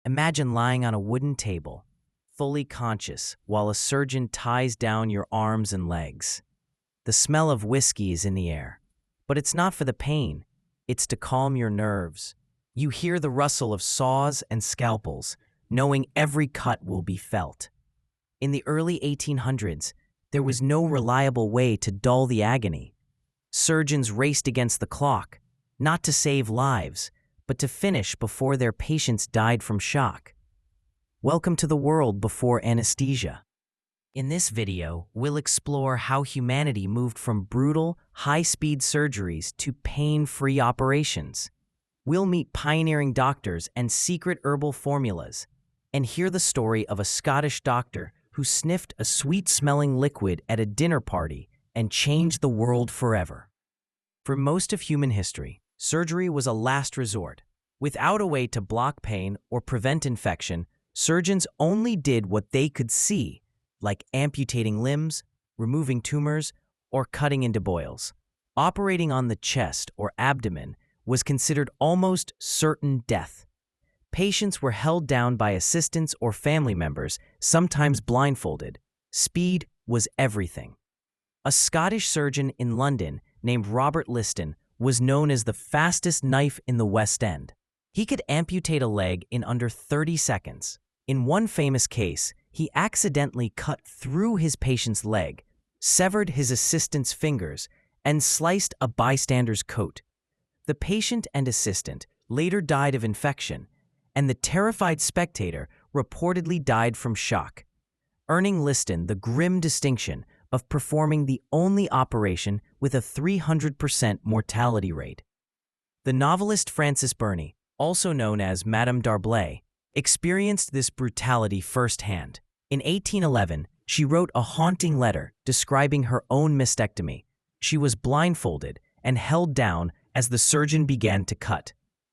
Imagine lying on a wooden table, fully conscious, while a surgeon ties down your arms and legs. The smell of whiskey is in the air, but it's not for the pain. It's to calm your nerves. You hear the rustle of saws and scalpels, knowing every cut will be felt. In the early 1800s, there was no reliable way to dull the agony. Surgeons raced against the clock, not to save lives, but to finish before their patients died from shock. Welcome to the world before anesthesia. In this video, we'll explore how humanity moved from brutal, high-speed surgeries to pain-free operations. We'll meet pioneering doctors and secret herbal formulas, and hear the story of a Scottish doctor who sniffed a sweet-smelling liquid at a dinner party and changed the world forever. For most of human history, surgery was a last resort. Without a way to block pain or prevent infection, surgeons only did what they could see, like amputating limbs, removing tumors, or cutting into boils. Operating on the chest or abdomen was considered almost certain death. Patients were held down by assistants or family members, sometimes blindfolded. Speed was everything. A Scottish surgeon in London named Robert Liston was known as the fastest knife in the West End. He could amputate a leg in under 30 seconds. In one famous case, he accidentally cut through his patient's leg, severed his assistant's fingers, and sliced a bystander's coat. The patient and assistant later died of infection, and the terrified spectator reportedly died from shock, earning Liston the grim distinction of performing the only operation with a 300% mortality rate. The novelist Frances Burney, also known as Madame D'Arblay, experienced this brutality firsthand. In 1811, she wrote a haunting letter describing her own mastectomy. She was blindfolded and held down as the surgeon began to cut.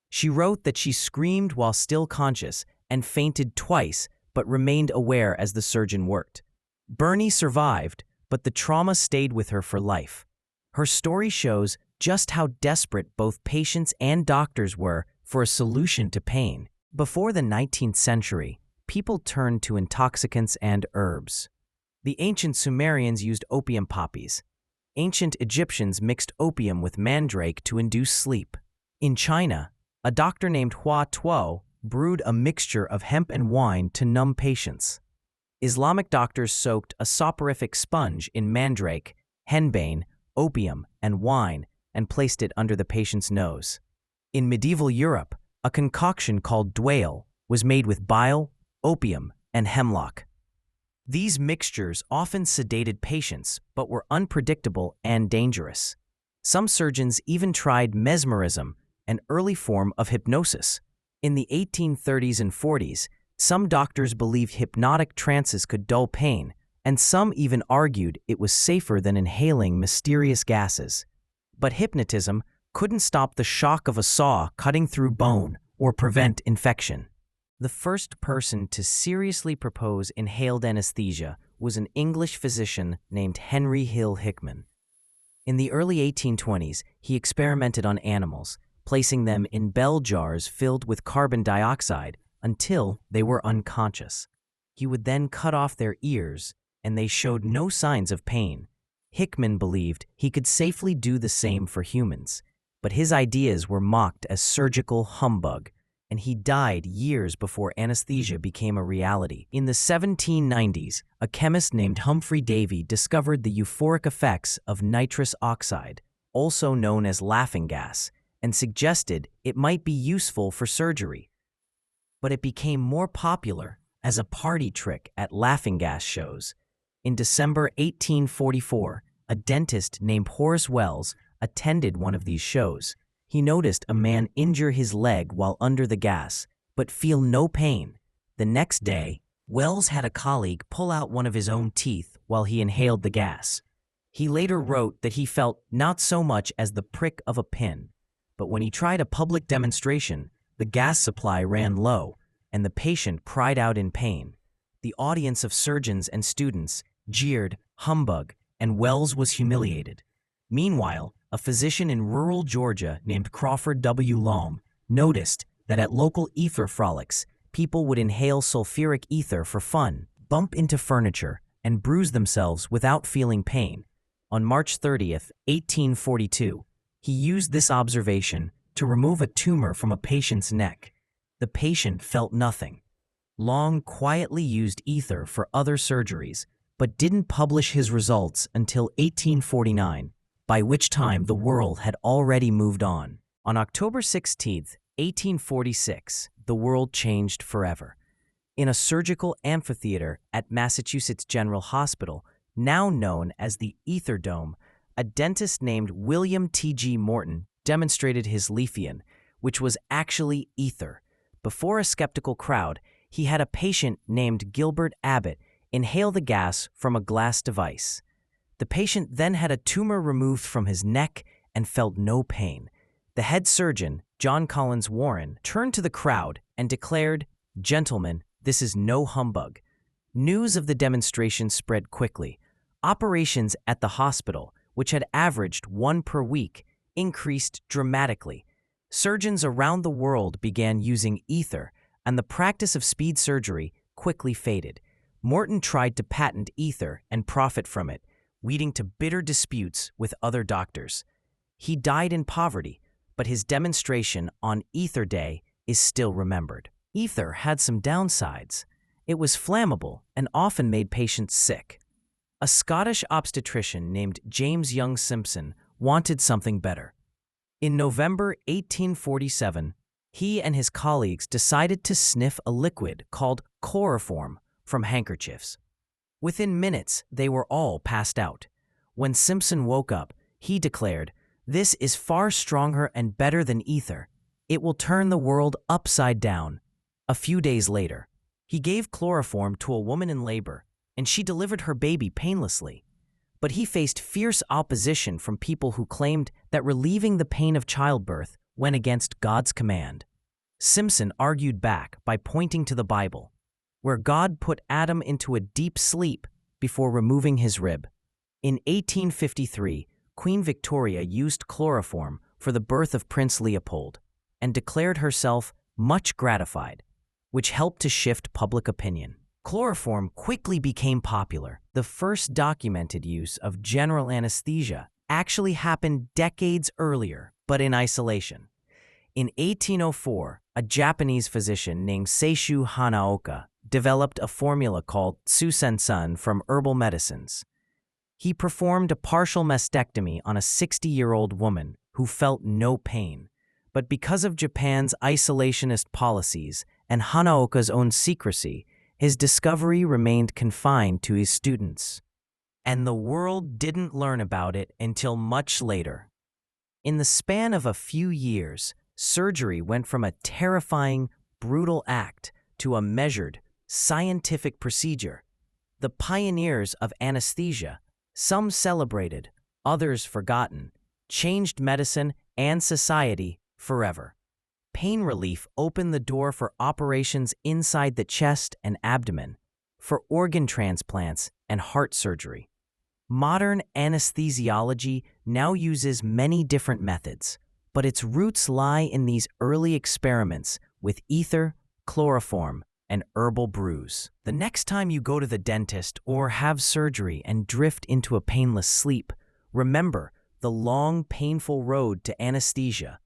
She wrote that she screamed while still conscious and fainted twice but remained aware as the surgeon worked. Burney survived, but the trauma stayed with her for life. Her story shows just how desperate both patients and doctors were for a solution to pain. Before the 19th century, people turned to intoxicants and herbs. The ancient Sumerians used opium poppies. Ancient Egyptians mixed opium with mandrake to induce sleep. In China, a doctor named Hua Tuo brewed a mixture of hemp and wine to numb patients. Islamic doctors soaked a soporific sponge in mandrake, henbane, opium, and wine and placed it under the patient's nose. In medieval Europe, a concoction called dwale was made with bile, opium, and hemlock. These mixtures often sedated patients but were unpredictable and dangerous. Some surgeons even tried mesmerism, an early form of hypnosis. In the 1830s and 40s, some doctors believed hypnotic trances could dull pain, and some even argued it was safer than inhaling mysterious gases. But hypnotism couldn't stop the shock of a saw cutting through bone or prevent infection. The first person to seriously propose inhaled anesthesia was an English physician named Henry Hill Hickman. In the early 1820s, he experimented on animals, placing them in bell jars filled with carbon dioxide until they were unconscious. He would then cut off their ears, and they showed no signs of pain. Hickman believed he could safely do the same for humans, but his ideas were mocked as surgical humbug, and he died years before anesthesia became a reality. In the 1790s, a chemist named Humphrey Davy discovered the euphoric effects of nitrous oxide, also known as laughing gas, and suggested it might be useful for surgery. But it became more popular as a party trick at laughing gas shows. In December 1844, a dentist named Horace Wells attended one of these shows. He noticed a man injure his leg while under the gas, but feel no pain. The next day, Wells had a colleague pull out one of his own teeth while he inhaled the gas. He later wrote that he felt not so much as the prick of a pin, but when he tried a public demonstration, the gas supply ran low, and the patient cried out in pain. The audience of surgeons and students jeered, humbug, and Wells was humiliated. Meanwhile, a physician in rural Georgia named Crawford W. Long noticed that at local ether frolics, people would inhale sulfuric ether for fun, bump into furniture, and bruise themselves without feeling pain. On March 30th, 1842, he used this observation to remove a tumor from a patient's neck. The patient felt nothing. Long quietly used ether for other surgeries, but didn't publish his results until 1849, by which time the world had already moved on. On October 16th, 1846, the world changed forever. In a surgical amphitheater at Massachusetts General Hospital, now known as the Ether Dome, a dentist named William T.G. Morton demonstrated his Leafian, which was actually ether. Before a skeptical crowd, he had a patient named Gilbert Abbott inhale the gas from a glass device. The patient then had a tumor removed from his neck and felt no pain. The head surgeon, John Collins Warren, turned to the crowd and declared, "Gentlemen, this is no humbug." News of the demonstration spread quickly. Operations at the hospital, which had averaged one per week, increased dramatically. Surgeons around the world began using ether, and the practice of speed surgery quickly faded. Morton tried to patent ether and profit from it, leading to bitter disputes with other doctors. He died in poverty, but his demonstration on Ether Day is still remembered. Ether had some downsides. It was flammable and often made patients sick. A Scottish obstetrician named James Young Simpson wanted something better. In November 1847, he and his colleagues decided to sniff a liquid called chloroform from handkerchiefs. Within minutes, they were all passed out. When Simpson woke up, he declared, "This is far stronger and better than ether. It will turn the world upside down." A few days later, he gave chloroform to a woman in labor, and she delivered her baby painlessly. But he faced fierce opposition from people who claimed that relieving the pain of childbirth went against God's command. Simpson argued back by pointing to the Bible, where God put Adam into a deep sleep before removing his rib. In 1853, Queen Victoria used chloroform for the birth of Prince Leopold and declared herself much gratified, which helped to shift public opinion. Chloroform quickly became popular. The first documented use of general anesthesia actually happened decades earlier, but in isolation. In 1804, a Japanese physician named Seishu Hanaoka developed a formula called Tsusensan from herbal medicines. He performed a partial mastectomy on a 60-year-old woman who felt no pain. But because of Japan's isolationist policies and Hanaoka's own secrecy, his discovery remained confined to his students. And the world didn't learn about it until much later. In the span of a few years, surgery went from a terrifying, brutal act to a measured, scientific procedure. The pioneers of anesthesia, some celebrated, others forgotten, changed medicine and society forever. Pain relief opened the door for operations inside the chest and abdomen, for organ transplants and heart surgery. Modern anesthesiology now uses many different methods, but its roots lie in these early experiments with ether, chloroform, and herbal brews. The next time you go to the dentist or have surgery and drift into a painless sleep, remember the long, painful road to anesthesia.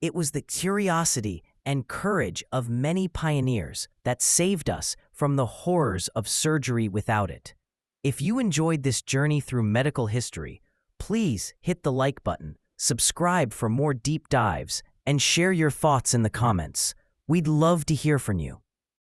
It was the curiosity and courage of many pioneers that saved us from the horrors of surgery without it. If you enjoyed this journey through medical history, please hit the like button, subscribe for more deep dives, and share your thoughts in the comments. We'd love to hear from you.